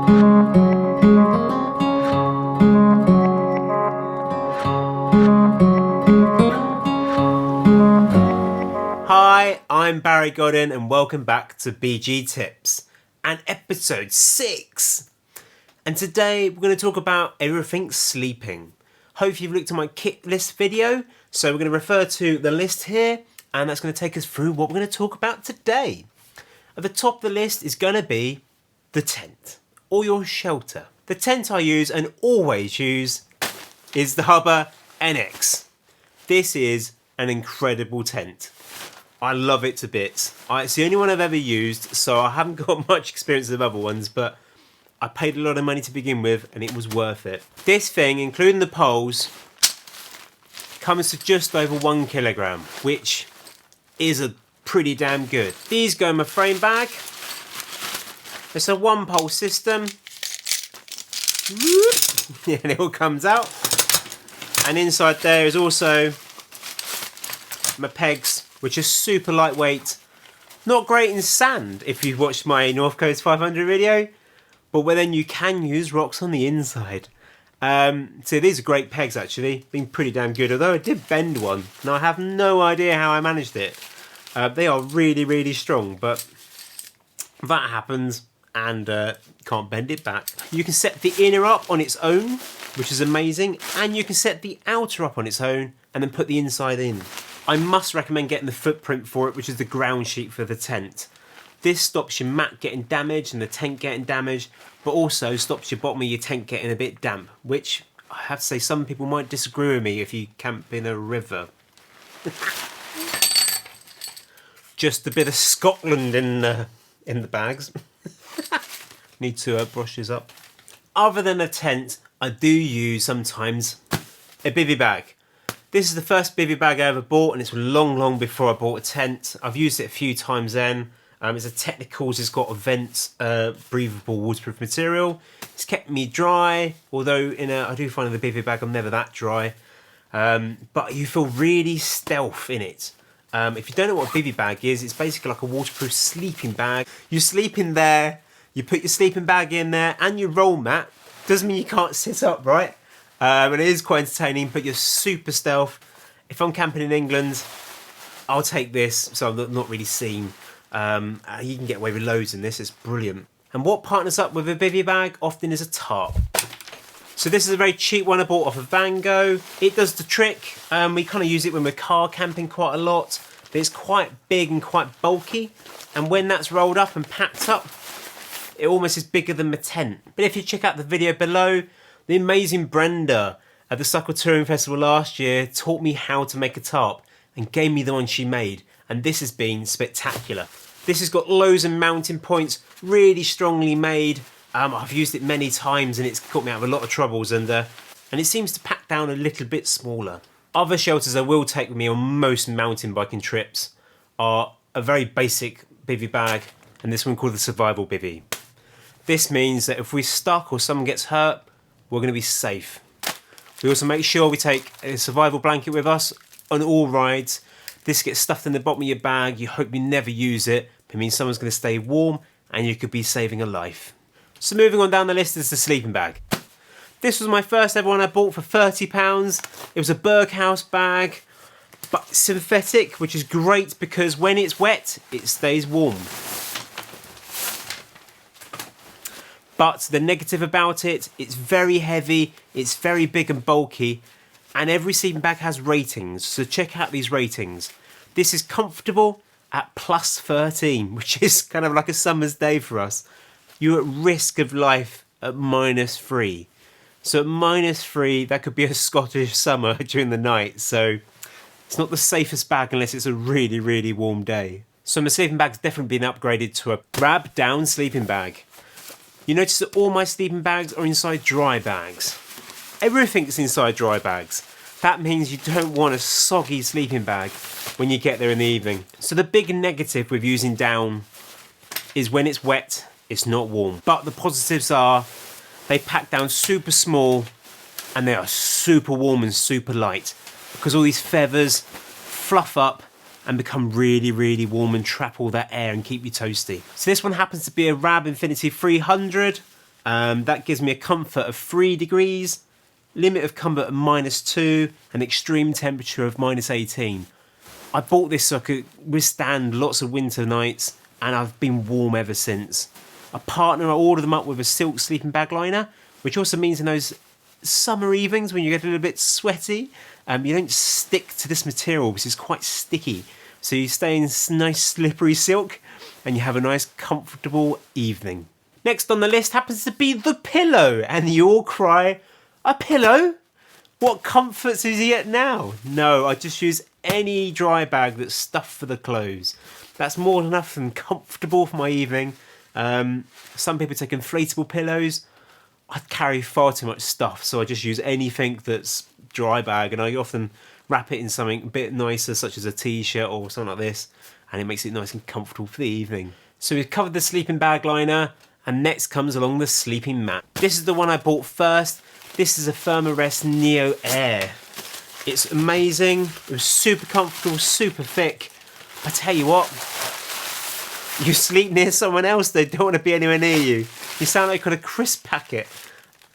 Hi, I'm Godin and welcome back to BG Tips and episode 6. And today we're going to talk about everything sleeping. Hope you've looked at my kit list video, so we're going to refer to the list here and that's going to take us through what we're going to talk about today. At the top of the list is going to be the tent or your shelter. The tent I use and always use is the Hubba NX. This is an incredible tent. I love it to bits. It's the only one I've ever used, so I haven't got much experience with other ones, but I paid a lot of money to begin with and it was worth it. This thing, including the poles, comes to just over 1 kilogram, which is a pretty damn good. These go in my frame bag. It's a 1-pole system. And it all comes out. And inside there is also my pegs, which are super lightweight. Not great in sand if you've watched my North Coast 500 video, but then you can use rocks on the inside. So these are great pegs actually, been pretty damn good, although I did bend one. Now I have no idea how I managed it. They are really, really strong, but that happens and can't bend it back. You can set the inner up on its own, which is amazing, and you can set the outer up on its own and then put the inside in. I must recommend getting the footprint for it, which is the ground sheet for the tent. This stops your mat getting damaged and the tent getting damaged, but also stops your bottom of your tent getting a bit damp, which I have to say some people might disagree with me if you camp in a river. Just a bit of Scotland in the bags. Need to brush this up. Other than a tent, I do use sometimes a bivvy bag. This is the first bivvy bag I ever bought, and it's long before I bought a tent. I've used it a few times then. It's a Technicals, it's got a vent, breathable waterproof material. It's kept me dry, although I do find in the bivvy bag I'm never that dry. But you feel really stealth in it. If you don't know what a bivvy bag is, it's basically like a waterproof sleeping bag. You sleep in there, you put your sleeping bag in there and your roll mat. Doesn't mean you can't sit upright. And it is quite entertaining, but you're super stealth. If I'm camping in England, I'll take this, so I'm not really seen. You can get away with loads in this, it's brilliant. And what partners up with a bivvy bag often is a tarp. So this is a very cheap one I bought off of Van Gogh. It does the trick. We kind of use it when we're car camping quite a lot. But it's quite big and quite bulky. And when that's rolled up and packed up, it almost is bigger than my tent. But if you check out the video below, the amazing Brenda at the Suckle Touring Festival last year taught me how to make a tarp and gave me the one she made. And this has been spectacular. This has got loads of mounting points, really strongly made. I've used it many times and it's got me out of a lot of troubles, and it seems to pack down a little bit smaller. Other shelters I will take with me on most mountain biking trips are a very basic bivvy bag and this one called the Survival Bivvy. This means that if we're stuck or someone gets hurt, we're going to be safe. We also make sure we take a survival blanket with us on all rides. This gets stuffed in the bottom of your bag. You hope you never use it. It means someone's going to stay warm and you could be saving a life. So moving on down the list is the sleeping bag. This was my first ever one I bought for £30. It was a Berghaus bag, but synthetic, which is great because when it's wet, it stays warm. But the negative about it, it's very heavy, it's very big and bulky, and every sleeping bag has ratings, so check out these ratings. This is comfortable at plus 13, which is kind of like a summer's day for us. You're at risk of life at -3. So at -3, that could be a Scottish summer during the night, so it's not the safest bag unless it's a really, really warm day. So my sleeping bag's definitely been upgraded to a grab down sleeping bag. You notice that all my sleeping bags are inside dry bags. Everything's inside dry bags. That means you don't want a soggy sleeping bag when you get there in the evening. So the big negative with using down is when it's wet, it's not warm. But the positives are they pack down super small and they are super warm and super light because all these feathers fluff up and become really, really warm and trap all that air and keep you toasty. So this one happens to be a Rab Infinity 300. That gives me a comfort of 3 degrees, limit of comfort of -2, and extreme temperature of -18. I bought this so I could withstand lots of winter nights, and I've been warm ever since. A partner, I ordered them up with a silk sleeping bag liner, which also means in those summer evenings when you get a little bit sweaty, you don't stick to this material because it's quite sticky. So you stay in nice slippery silk and you have a nice comfortable evening. Next on the list happens to be the pillow, and you all cry, a pillow? What comforts does he get now? No, I just use any dry bag that's stuffed for the clothes. That's more than enough and comfortable for my evening. Some people take inflatable pillows. I carry far too much stuff, so I just use anything that's dry bag, and I often wrap it in something a bit nicer, such as a t-shirt or something like this, and it makes it nice and comfortable for the evening. So we've covered the sleeping bag liner, and next comes along the sleeping mat. This is the one I bought first. This is a Thermarest Neo Air. It's amazing. It was super comfortable, super thick. I tell you what, you sleep near someone else, they don't want to be anywhere near you. You sound like you've got a crisp packet.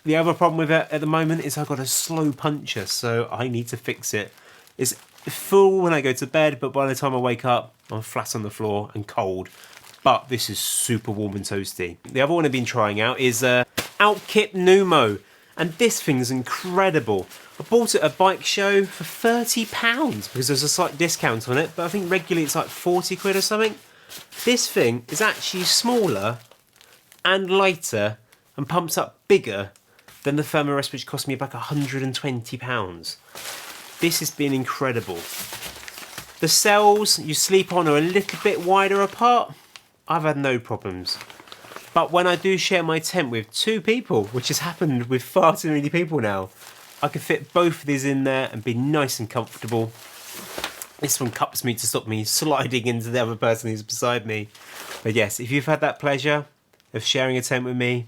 The other problem with it at the moment is I've got a slow puncher, so I need to fix it. It's full when I go to bed, but by the time I wake up, I'm flat on the floor and cold. But this is super warm and toasty. The other one I've been trying out is Outkit Numo, and this thing's incredible. I bought it at a bike show for £30 because there's a slight discount on it, but I think regularly it's like 40 quid or something. This thing is actually smaller and lighter and pumps up bigger than the Thermarest, which cost me about £120. This has been incredible. The cells you sleep on are a little bit wider apart. I've had no problems. But when I do share my tent with 2 people, which has happened with far too many people now, I can fit both of these in there and be nice and comfortable. This one cups me to stop me sliding into the other person who's beside me. But yes, if you've had that pleasure of sharing a tent with me,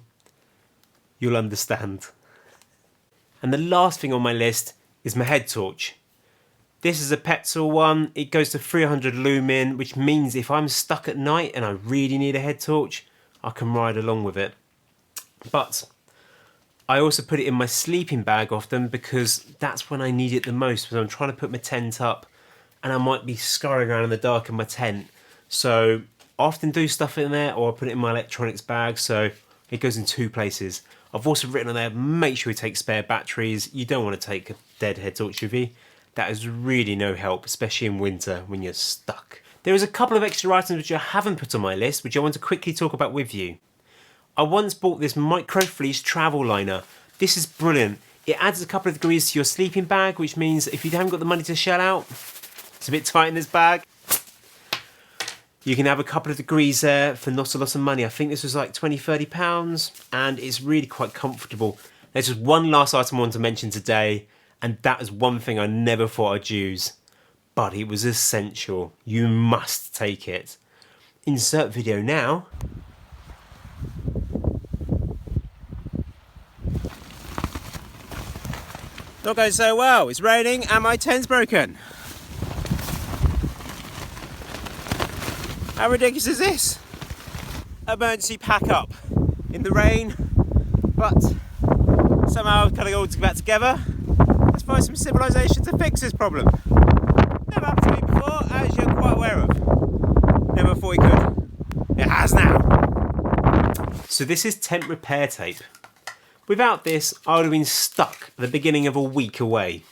you'll understand. And the last thing on my list is my head torch. This is a Petzl one. It goes to 300 lumen, which means if I'm stuck at night and I really need a head torch, I can ride along with it. But I also put it in my sleeping bag often because that's when I need it the most, because I'm trying to put my tent up and I might be scurrying around in the dark in my tent. So I often do stuff in there, or I put it in my electronics bag, so it goes in 2 places. I've also written on there, make sure you take spare batteries. You don't want to take a dead head torch with you. That is really no help, especially in winter when you're stuck. There is a couple of extra items which I haven't put on my list, which I want to quickly talk about with you. I once bought this micro fleece travel liner. This is brilliant. It adds a couple of degrees to your sleeping bag, which means if you haven't got the money to shell out, it's a bit tight in this bag, you can have a couple of degrees there for not a lot of money. I think this was like £20–30, and it's really quite comfortable. There's just one last item I want to mention today, and that is one thing I never thought I'd use, but it was essential. You must take it. Insert video now. Not going so well. It's raining and my tent's broken. How ridiculous is this? Emergency pack up in the rain, but somehow I've kind of all got together. Let's find some civilization to fix this problem. Never happened to me before, as you're quite aware of. Never thought it could. It has now. So this is tent repair tape. Without this, I would have been stuck at the beginning of a week away.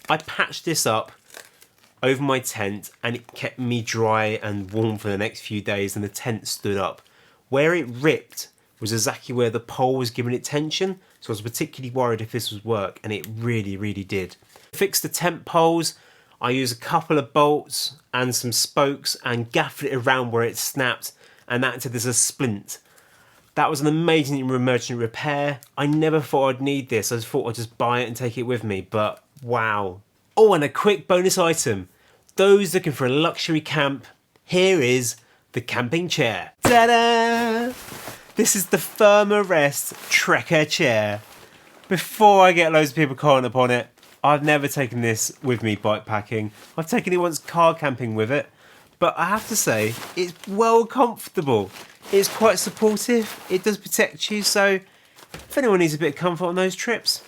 I patched this up over my tent and it kept me dry and warm for the next few days, and the tent stood up. Where it ripped was exactly where the pole was giving it tension, so I was particularly worried if this would work, and it really, really did. To fix the tent poles, I used a couple of bolts and some spokes and gaffed it around where it snapped, and that acted as a splint. That was an amazing emergency repair. I never thought I'd need this. I just thought I'd just buy it and take it with me, but wow. Oh, and a quick bonus item. Those looking for a luxury camp, here is the camping chair. Ta-da! This is the Thermarest Trekker chair. Before I get loads of people calling upon it, I've never taken this with me bike packing. I've taken it once car camping with it, but I have to say, it's well comfortable. It's quite supportive, it does protect you, so if anyone needs a bit of comfort on those trips,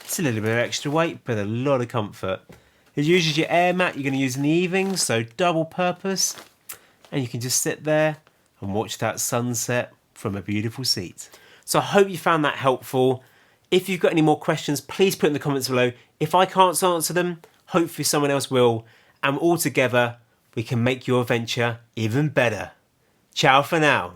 it's a little bit of extra weight, but a lot of comfort. It uses your air mat you're going to use in the evenings, so double purpose. And you can just sit there and watch that sunset from a beautiful seat. So I hope you found that helpful. If you've got any more questions, please put in the comments below. If I can't answer them, hopefully someone else will. And all together, we can make your adventure even better. Ciao for now.